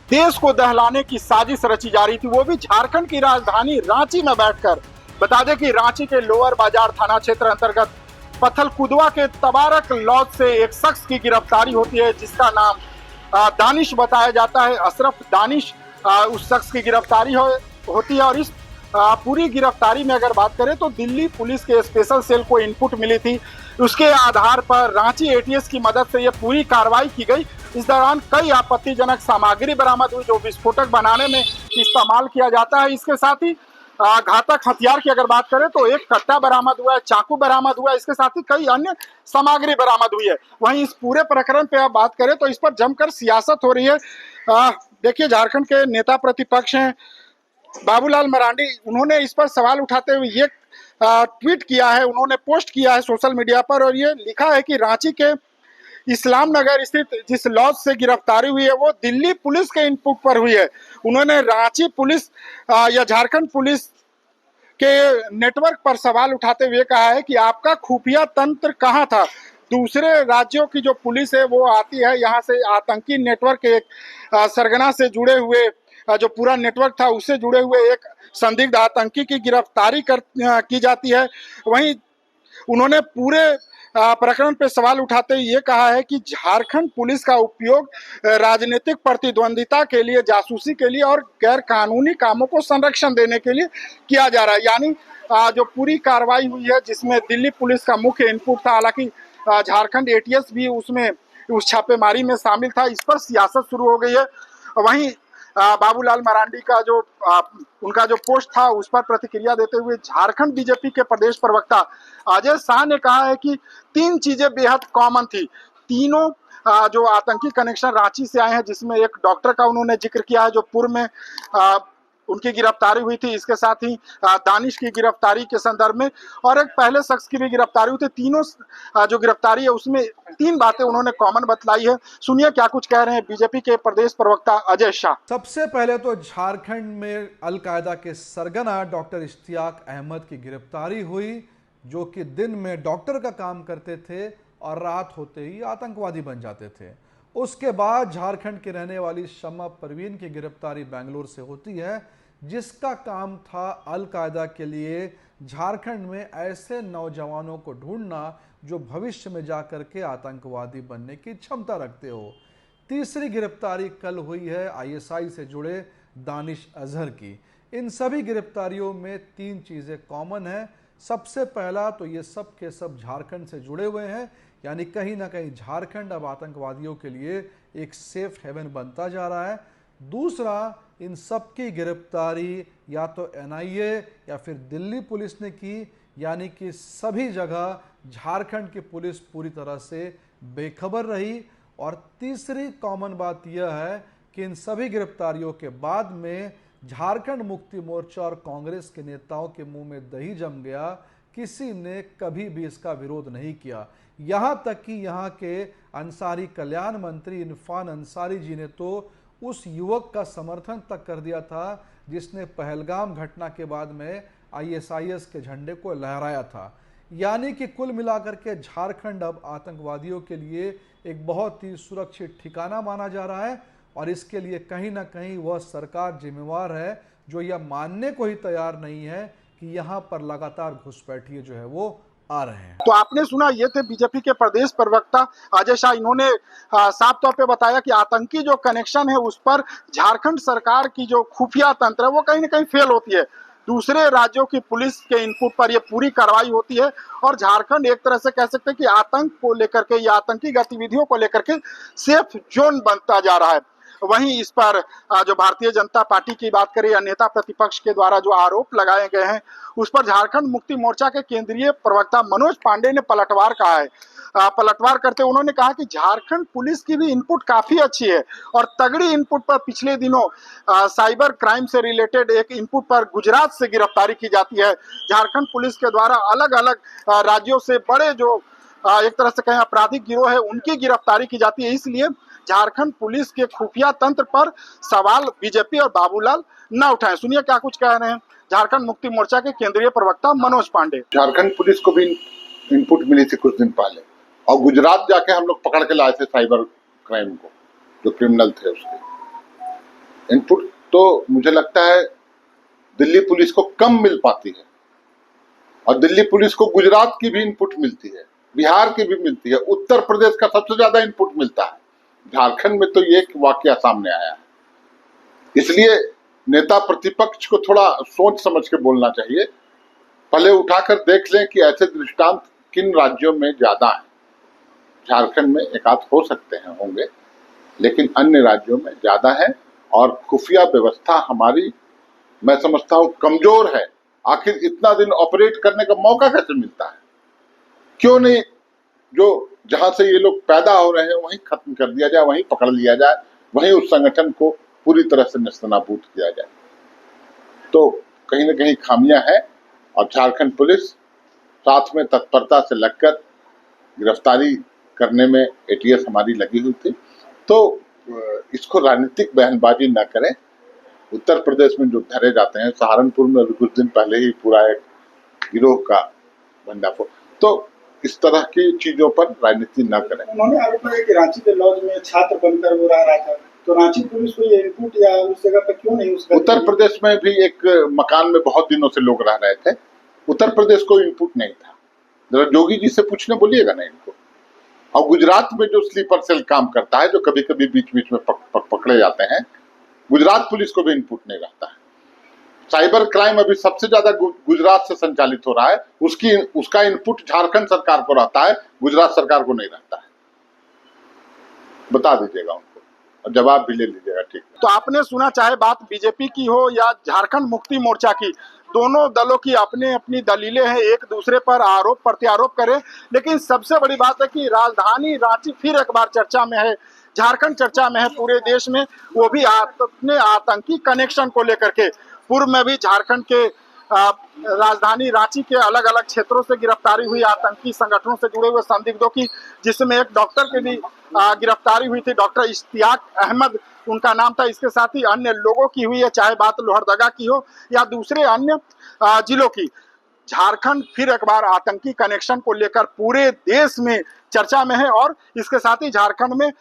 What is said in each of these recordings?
देश को दहलाने की साजिश रची जा रही थी, वो भी झारखंड की राजधानी रांची में बैठकर। बता दें कि रांची के लोअर बाजार थाना क्षेत्र अंतर्गत पथलकुदवा के तबारक लॉज से एक शख्स की गिरफ्तारी होती है, जिसका नाम दानिश बताया जाता है, अशरफ दानिश। उस शख्स की गिरफ्तारी होती है। और इस पूरी गिरफ्तारी में अगर बात करें तो दिल्ली पुलिस के स्पेशल सेल को इनपुट मिली थी, उसके आधार पर रांची एटीएस की मदद से यह पूरी कार्रवाई की गई। इस दौरान कई आपत्तिजनक सामग्री बरामद हुई जो विस्फोटक बनाने में इस्तेमाल किया जाता है। इसके साथ ही घातक हथियार की अगर बात करें तो एक कट्टा बरामद हुआ है, चाकू बरामद हुआ है, इसके साथ ही कई अन्य सामग्री बरामद हुई है। वहीं इस पूरे प्रकरण पे आप बात करें तो इस पर जमकर सियासत हो रही है। देखिए, झारखंड के नेता प्रतिपक्ष हैं बाबूलाल मरांडी, उन्होंने इस पर सवाल उठाते हुए ये ट्वीट किया है, उन्होंने पोस्ट किया है सोशल मीडिया पर, और ये लिखा है कि रांची के इस्लाम नगर स्थित जिस लॉज से गिरफ्तारी हुई है वो दिल्ली पुलिस के इनपुट पर हुई है। उन्होंने रांची पुलिस या झारखंड पुलिस के नेटवर्क पर सवाल उठाते हुए कहा है कि आपका खुफिया तंत्र कहाँ था। दूसरे राज्यों की जो पुलिस है वो आती है यहाँ से, आतंकी नेटवर्क एक सरगना से जुड़े हुए जो पूरा नेटवर्क था उससे जुड़े हुए एक संदिग्ध आतंकी की गिरफ्तारी की जाती है। वहीं उन्होंने पूरे प्रकरण पे सवाल उठाते हुए ये कहा है कि झारखंड पुलिस का उपयोग राजनीतिक प्रतिद्वंदिता के लिए, जासूसी के लिए और गैर कानूनी कामों को संरक्षण देने के लिए किया जा रहा है। यानी जो पूरी कार्रवाई हुई है जिसमें दिल्ली पुलिस का मुख्य इनपुट था, हालांकि झारखंड एटीएस भी उसमें उस छापेमारी में शामिल था, इस पर सियासत शुरू हो गई है। वहीं बाबूलाल मरांडी का जो उनका जो पोस्ट था उस पर प्रतिक्रिया देते हुए झारखंड बीजेपी के प्रदेश प्रवक्ता अजय शाह ने कहा है कि तीन चीजें बेहद कॉमन थी। तीनों जो आतंकी कनेक्शन रांची से आए हैं, जिसमें एक डॉक्टर का उन्होंने जिक्र किया है जो पूर्व में उनकी गिरफ्तारी हुई थी, इसके साथ ही दानिश की गिरफ्तारी के संदर्भ में और एक पहले शख्स की भी गिरफ्तारी हुई थी। तीनों जो गिरफ्तारी है उसमें तीन बातें उन्होंने कॉमन बतलाई है। सुनिए क्या कुछ कह रहे हैं बीजेपी के प्रदेश प्रवक्ता अजय शाह। सबसे पहले तो झारखंड में अलकायदा के सरगना डॉक्टर इश्तियाक अहमद की गिरफ्तारी हुई, जो कि दिन में डॉक्टर का काम करते थे और रात होते ही आतंकवादी बन जाते थे। उसके बाद झारखंड की रहने वाली शम्मा परवीन की गिरफ्तारी बेंगलुरु से होती है, जिसका काम था अलकायदा के लिए झारखंड में ऐसे नौजवानों को ढूंढना जो भविष्य में जाकर के आतंकवादी बनने की क्षमता रखते हो। तीसरी गिरफ्तारी कल हुई है आईएसआई से जुड़े दानिश अजहर की। इन सभी गिरफ्तारियों में तीन चीज़ें कॉमन है। सबसे पहला तो ये सब के सब झारखंड से जुड़े हुए हैं, यानी कहीं ना कहीं झारखंड अब आतंकवादियों के लिए एक सेफ हेवन बनता जा रहा है। दूसरा, इन सब की गिरफ्तारी या तो एनआईए या फिर दिल्ली पुलिस ने की, यानी कि सभी जगह झारखंड की पुलिस पूरी तरह से बेखबर रही। और तीसरी कॉमन बात यह है कि इन सभी गिरफ्तारियों के बाद में झारखंड मुक्ति मोर्चा और कांग्रेस के नेताओं के मुंह में दही जम गया। किसी ने कभी भी इसका विरोध नहीं किया, यहां तक कि यहां के अंसारी कल्याण मंत्री इरफान अंसारी जी ने तो उस युवक का समर्थन तक कर दिया था जिसने पहलगाम घटना के बाद में आईएसआईएस के झंडे को लहराया था। यानी कि कुल मिलाकर के झारखंड अब आतंकवादियों के लिए एक बहुत ही सुरक्षित ठिकाना माना जा रहा है, और इसके लिए कहीं ना कहीं वह सरकार जिम्मेवार है जो यह मानने को ही तैयार नहीं है कि यहाँ पर लगातार घुसपैठिए जो है वो आ रहे हैं। तो आपने सुना, ये थे बीजेपी के प्रदेश प्रवक्ता अजय शाह। इन्होंने साफ तौर पे बताया कि आतंकी जो कनेक्शन है उस पर झारखंड सरकार की जो खुफिया तंत्र है वो कहीं ना कहीं फेल होती है। दूसरे राज्यों की पुलिस के इनपुट पर यह पूरी कार्रवाई होती है और झारखंड एक तरह से कह सकते हैं कि आतंक को लेकर के या आतंकी गतिविधियों को लेकर के सेफ जोन बनता जा रहा है। वहीं इस पर जो भारतीय जनता पार्टी की बात करें या नेता प्रतिपक्ष के द्वारा जो आरोप लगाए गए हैं उस पर झारखंड मुक्ति मोर्चा के केंद्रीय प्रवक्ता मनोज पांडे ने पलटवार कहा है। पलटवार करते उन्होंने कहा कि झारखंड पुलिस की भी इनपुट काफी अच्छी है और तगड़ी इनपुट पर पिछले दिनों साइबर क्राइम से रिलेटेड एक इनपुट पर गुजरात से गिरफ्तारी की जाती है। झारखंड पुलिस के द्वारा अलग अलग राज्यों से बड़े जो एक तरह से कहें आपराधिक गिरोह है उनकी गिरफ्तारी की जाती है। इसलिए झारखंड पुलिस के खुफिया तंत्र पर सवाल बीजेपी और बाबूलाल न उठाएं। सुनिए क्या कुछ कह रहे हैं झारखंड मुक्ति मोर्चा के केंद्रीय प्रवक्ता मनोज पांडे। झारखंड पुलिस को भी इनपुट मिली थी कुछ दिन पहले, और गुजरात जाके हम लोग पकड़ के लाए थे साइबर क्राइम को, जो क्रिमिनल थे उसके। इनपुट तो मुझे लगता है दिल्ली पुलिस को कम मिल पाती है, और दिल्ली पुलिस को गुजरात की भी इनपुट मिलती है, बिहार की भी मिलती है, उत्तर प्रदेश का सबसे ज्यादा इनपुट मिलता है। झारखंड में तो ये वाकया सामने आया है। इसलिए नेता प्रतिपक्ष को थोड़ा सोच समझ के बोलना चाहिए। पहले उठाकर देख लें कि ऐसे दृष्टांत किन राज्यों में ज्यादा है। झारखंड में एक आध हो सकते हैं, होंगे, लेकिन अन्य राज्यों में ज्यादा है। और खुफिया व्यवस्था हमारी, मैं समझता हूं, कमजोर है। आखिर इतना दिन ऑपरेट करने का मौका कैसे मिलता है? क्यों नहीं जो जहां से ये लोग पैदा हो रहे हैं वहीं खत्म कर दिया जाए, वहीं पकड़ लिया जाए, वहीं उस संगठन को पूरी तरह से नेस्तनाबूद किया जाए। तो कहीं ना कहीं खामियां हैं, और झारखंड पुलिस साथ में तत्परता से लगकर गिरफ्तारी करने में एटीएस हमारी लगी हुई थी। तो इसको राजनीतिक बयानबाजी न करें। उत्तर प्रदेश में जो धरे जाते हैं, सहारनपुर में अभी कुछ दिन पहले ही पूरा एक गिरोह का भंडाफोड़, तो इस तरह की चीजों पर राजनीति न करें। उन्होंने आरोप लगाया कि रांची के लॉज में छात्र बनकर वो रह रहा था, तो रांची पुलिस को ये इनपुट या उस जगह पर क्यों नहीं? उस उत्तर प्रदेश में भी एक मकान में बहुत दिनों से लोग रह रहे थे, उत्तर प्रदेश को इनपुट नहीं था। जरा जोगी जी से पूछने बोलिएगा ना इनको। और गुजरात में जो स्लीपर सेल काम करता है, जो कभी कभी बीच बीच में पकड़े जाते हैं, गुजरात पुलिस को भी इनपुट नहीं रहता है। साइबर क्राइम अभी सबसे ज्यादा गुजरात से संचालित हो रहा है, उसका इनपुट झारखंड सरकार को रहता है, गुजरात सरकार को नहीं रहता है। बता दीजिएगा उनको और जवाब भी ले लीजिएगा। ठीक। तो आपने सुना, चाहे बात बीजेपी की हो या झारखंड मुक्ति मोर्चा की, दोनों दलों की अपनी अपनी दलीलें हैं, एक दूसरे पर आरोप प्रत्यारोप करें, लेकिन सबसे बड़ी बात है कि राजधानी रांची फिर एक बार चर्चा में है, झारखंड चर्चा में है पूरे देश में, वो भी अपने आतंकी कनेक्शन को लेकर के। पूर्व में भी झारखंड के राजधानी रांची के अलग अलग क्षेत्रों से गिरफ्तारी हुई आतंकी संगठनों से जुड़े हुए संदिग्धों की, जिसमें एक डॉक्टर की भी गिरफ्तारी हुई थी, डॉक्टर इश्तियाक अहमद उनका नाम था। इसके साथ ही अन्य लोगों की हुई है, चाहे बात लोहरदगा की हो या दूसरे अन्य जिलों की। झारखंड फिर एक बार आतंकी कनेक्शन को लेकर पूरे देश में चर्चा में है, और इसके साथ ही झारखंड में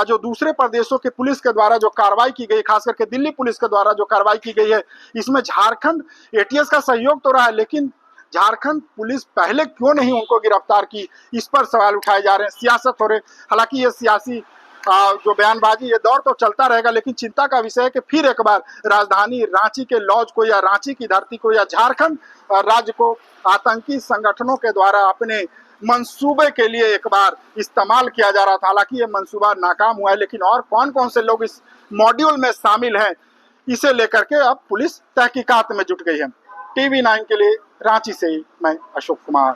जो दूसरे प्रदेशों के पुलिस के द्वारा जो कार्रवाई की गई, खास करके दिल्ली पुलिस के द्वारा जो कार्रवाई की गई है, इसमें झारखंड एटीएस का सहयोग तो रहा है, लेकिन झारखंड पुलिस पहले क्यों नहीं उनको गिरफ्तार की, इस पर सवाल उठाए जा रहे हैं। सियासत हो रहे, हालांकि ये सियासी जो बयानबाजी, ये दौर तो चलता रहेगा, लेकिन चिंता का विषय है कि फिर एक बार राजधानी रांची के लॉज को या रांची की धरती को या झारखंड राज्य को आतंकी संगठनों के द्वारा अपने मंसूबे के लिए एक बार इस्तेमाल किया जा रहा था। हालांकि ये मंसूबा नाकाम हुआ है, लेकिन और कौन कौन से लोग इस मॉड्यूल में शामिल हैं, इसे लेकर के अब पुलिस तहकीकात में जुट गई है। टीवी 9 के लिए रांची से ही मैं अशोक कुमार।